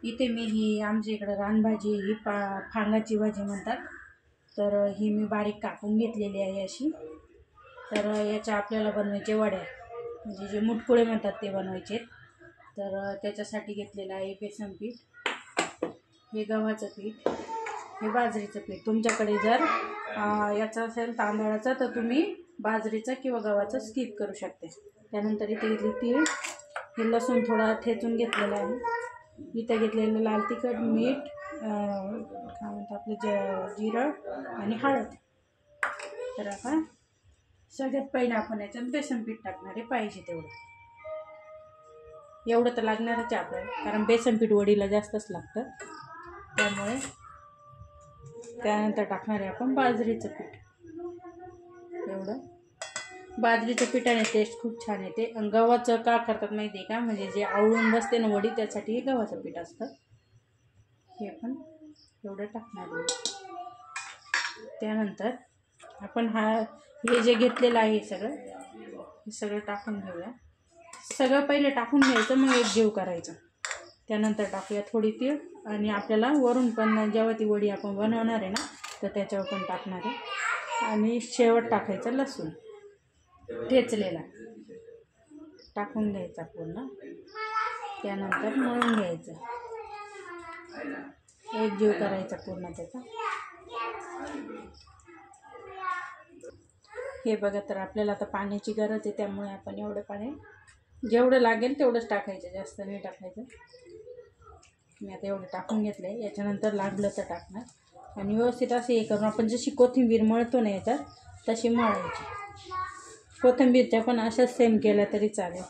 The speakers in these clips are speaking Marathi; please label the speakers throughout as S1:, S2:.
S1: इथे मी ही आमच्या इकडं रानभाजी ही फांगाची भाजी म्हणतात, तर ही मी बारीक कापून घेतलेली आहे अशी. तर याच्या आपल्याला बनवायचे वड्या, म्हणजे जे मुटकुळे म्हणतात ते बनवायचे. तर त्याच्यासाठी घेतलेलं आहे बेसन पीठ, हे गव्हाचं पीठ, हे बाजरीचं पीठ. तुमच्याकडे जर याचं असेल तांदळाचं तर तुम्ही बाजरीचं किंवा गव्हाचं स्किप करू शकते. त्यानंतर इथे घेतली तीळ, हे लसूण थोडा ठेचून घेतलेला आहे. इथं घेतलेलं लाल तिखट, मीठ, काय म्हणतात आपलं जिरं आणि हळद. तर आपण सगळ्यात पहिलं आपण याच्यात बेसन पीठ टाकणारे पाहिजे एवढं तर लागणारच आहे आपल्याला, कारण बेसन पीठ वडीला जास्तच लागतं. त्यामुळे त्यानंतर टाकणारे आपण बाजरीचं पीठ. एवढं बाजरीच्या पिठाने टेस्ट खूप छान येते. गव्हाचं का करतात माहिती आहे का, म्हणजे जे आवळून बसते ना वडी त्यासाठी हे गव्हाचं पीठ असतं. हे पण एवढं टाकणार आहे. त्यानंतर आपण हे जे घेतलेलं आहे हे सगळं टाकून घेऊया. सगळं पहिले टाकून घ्यायचं, मग एकजीव करायचं. त्यानंतर टाकूया थोडी तीळ, आणि आपल्याला वरून पण जेव्हा ती वडी आपण बनवणार आहे ना तर त्याच्यावर पण टाकणार आहे. आणि शेवट टाकायचं लसूण ठेचलेला टाकून घ्यायचा पूर्ण. त्यानंतर मळून घ्यायचं, एकजीव करायचा पूर्ण त्याचा. हे बघा, तर आपल्याला आता पाण्याची गरज आहे, त्यामुळे आपण एवढं पाणी जेवढं लागेल तेवढंच टाकायचं, जास्त नाही टाकायचं. मी आता एवढं टाकून घेतलं आहे. याच्यानंतर लागलं तर टाकणार. आणि व्यवस्थित असं हे करून आपण जशी कोथिंबीर मळतो ना याच्यात तशी मळायची. कोथिंबीरच्या पण अशाच सेम केल्या तरी चालेल,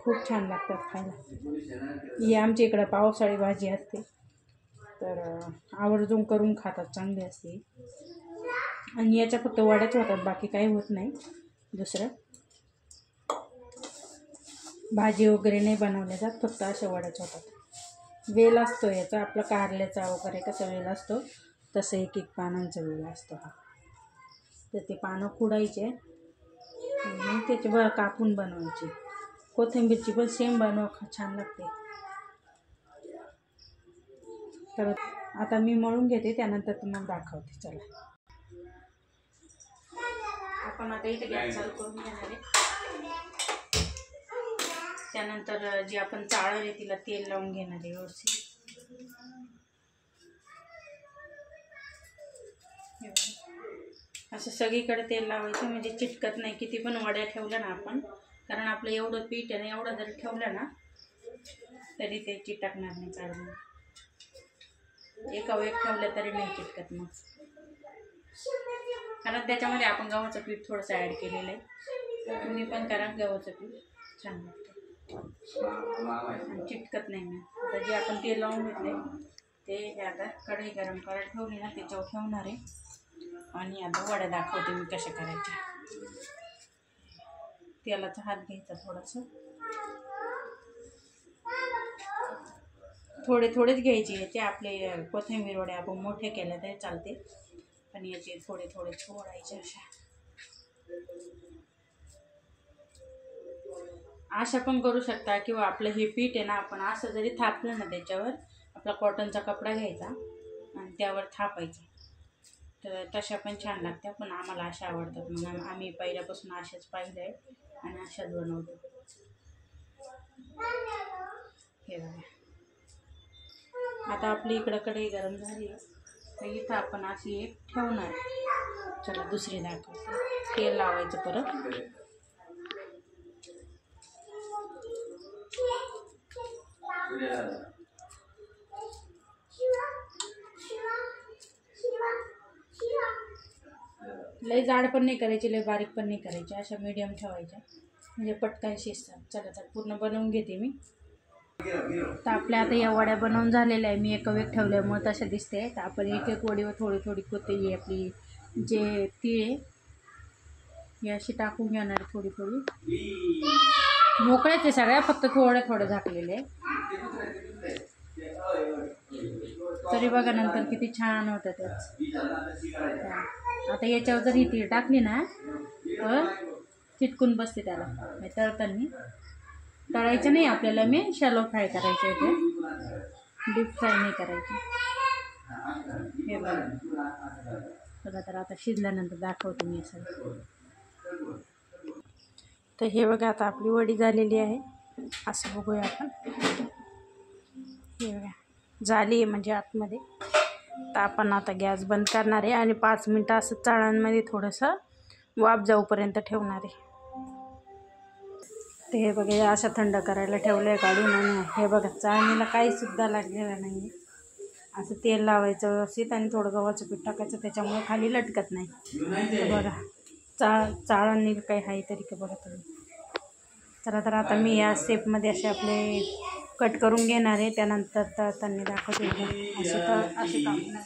S1: खूप छान लागतात खायला. ही आमच्या इकडं पावसाळी भाजी असते, तर आवर्जून करून खातात, चांगली असते. आणि याच्या फक्त वड्याच होतात, बाकी काही होत नाही दुसरं. भाजी वगैरे नाही बनवल्या जात, फक्त अशा वड्याच होतात. वेल असतो याचा, आपला कारल्याचा वगैरे कसा वेल असतो तसं एक एक पानांचा वेल असतो हा. तर ते पानं खुडायचे आणि त्याचे कापून बनवायची. कोथिंबीरची पण सेम बनवा, छान लागते. तर आता मी मळून घेते, त्यानंतर तुम्हाला दाखवते. चला, आपण आता इथे गॅस चालू करून घेणार आहे. त्यानंतर जी आपण चाळण आहे तिला तेल लावून घेणार आहे व्यवस्थित. असं सगळीकडे तेल लावायचं, म्हणजे चिटकत नाही. किती पण वड्या ठेवल्या ना आपण, कारण आपलं एवढं पीठ आहे ना, एवढं जरी ठेवलं ना तरी ते चिटकणार नाही चाळून. एका वेळ ठेवलं तरी नाही चिटकत मग, कारण त्याच्यामध्ये आपण गव्हाचं पीठ थोडंसं ॲड केलेलं आहे. तुम्ही पण करा, गव्हाचं पीठ छान लागतं आणि चिटकत नाही ना. आता जे आपण तेल लावून घेतले ते आता कढई गरम करायला ठेवली ना त्याच्यावर ठेवणार आहे. आणि आता वड्या दाखवते मी कशा करायच्या. तेलाचा हात घ्यायचा थोडंसं, थोडेच घ्यायचे याचे. आपले कोथिंबीर वड्या आपण मोठे केले तरी चालते, पण याचे थोडे फोडायचे अशा पण करू शकता. किंवा आपलं हे पीठ आहे ना, आपण असं जरी थापलं ना त्याच्यावर आपला कॉटनचा कपडा घ्यायचा आणि त्यावर थापायचं, तर तशा पण छान लागत्या. पण आम्हाला अशा आवडतात, म्हणून आम्ही पहिल्यापासून अशाच पाहिलं आहे आणि अशाच बनवतो. हे बघा, आता आपली इकडं कढई गरम झाली तर इथं आपण अशी एक ठेवणार. चला दुसरी दाखवते. तेल लावायचं परत. लय जाड पण नाही करायची, लय बारीक पण नाही करायची, अशा मीडियम ठेवायच्या, म्हणजे पटकन शिजतात. चला पूर्ण बनवून घेते मी. तर आपल्या आता या वड्या बनवून झालेल्या आहे. मी एका वेळ ठेवल्यामुळे तशा दिसते. तर आपण एक एक वडीवर थोडी कोथिंबीर आपली जे तीळ आहे हे अशी टाकून घेणार. थोडी मोकळ्याच आहे सगळ्या, फक्त थोडं झाकलेले आहे. तरी बघा नंतर किती छान होतं त्याच. आता याच्यावर जर ही तीळ टाकली ना तर चिटकून बसते त्याला तळताना. तळायचं नाही आपल्याला, मी शॅलो फ्राय करायचे आहे ते, डीप फ्राय नाही करायचे. हे बघा तर आता शिजल्यानंतर दाखवतो मी सगळं. तर हे बघा आता आपली वडी झालेली आहे. असं बघूया आपण. हे बघा झाली आहे म्हणजे आतमध्ये. तर आपण आता गॅस बंद करणार आहे आणि 5 मिनटं असं चाळणीमध्ये थोडंसं वाफ जाऊपर्यंत ठेवणार आहे. ते हे बघा असं थंड करायला ठेवलं आहे काढून. आणि हे बघा चाळणीला काहीसुद्धा लागलेलं नाही आहे. असं तेल लावायचं व्यवस्थित आणि थोडं गव्हाचं पीठ टाकायचं, त्याच्यामुळे खाली लटकत नाही. तर बघा चाळणी काही आहे तरी का बघा तुम्ही. तर आता मी या स्टेपमध्ये असे आपले कट करून घेणार आहे. त्यानंतर तळताना दाखवते. असे टाकणार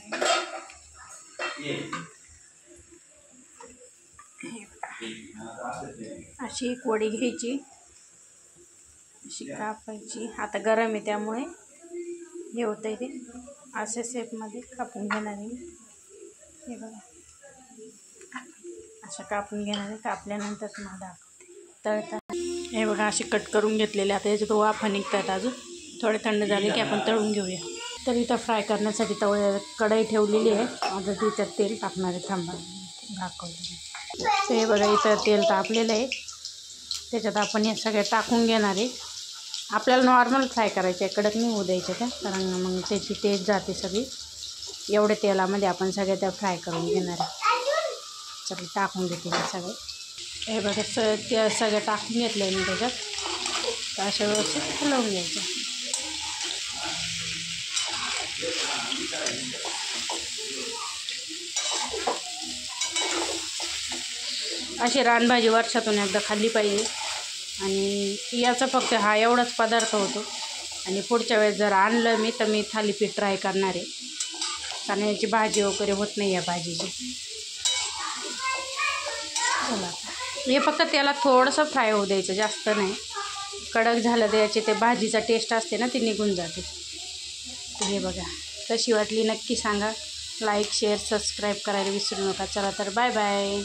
S1: अशी एक वडी घ्यायची, अशी कापायची. आता गरम आहे त्यामुळे हे होतं आहे, ते अशा शेपमध्ये कापून घेणार आहे. हे बघा असं कापून घेणार आहे. कापल्यानंतर तुम्हाला दाखवते तळता. हे बघा असे कट करून घेतलेले. आता याच्यात वाफा निघतात. अजून थोडे थंड झाले की आपण तळून घेऊया. तर इथं फ्राय करण्यासाठी कढई ठेवलेली आहे. आता त्याच्यात तेल टाकणार आहे. थांबा दाखवते. तर हे बघा इथं तेल तापलेलं आहे. त्याच्यात आपण हे सगळे टाकून घेणार आहे. आपल्याला नॉर्मल फ्राय करायचे आहे, कडक नाही होऊ द्यायचे त्या, कारण मग त्याची टेस्ट जाते सगळी. एवढ्या तेलामध्ये आपण सगळे त्या फ्राय करून घेणार आहे. सगळे टाकून घेते मी सगळे. हे बघा ते सगळं टाकून घेतलं आहे मी त्याच्यात. तर अशा व्यवस्थित हलवून घ्यायचं. अशी रानभाजी वर्षातून एकदा खाल्ली पाहिजे. आणि याचा फक्त हा एवढाच पदार्थ होतो. आणि पुढच्या वेळेस जर आणलं मी तर मी थालीपीठ ट्राय करणार आहे, कारण याची भाजी वगैरे होत नाही या भाजीची. चला हे फक्त त्याला थोडंसं फ्राय होऊ द्यायचं, जास्त नाही. कडक झालं तर याची ते भाजीचा टेस्ट असते ना ती निघून जाते. तर हे बघा कशी वाटली नक्की सांगा. लाईक शेअर सबस्क्राईब करायला विसरू नका. चला तर बाय बाय.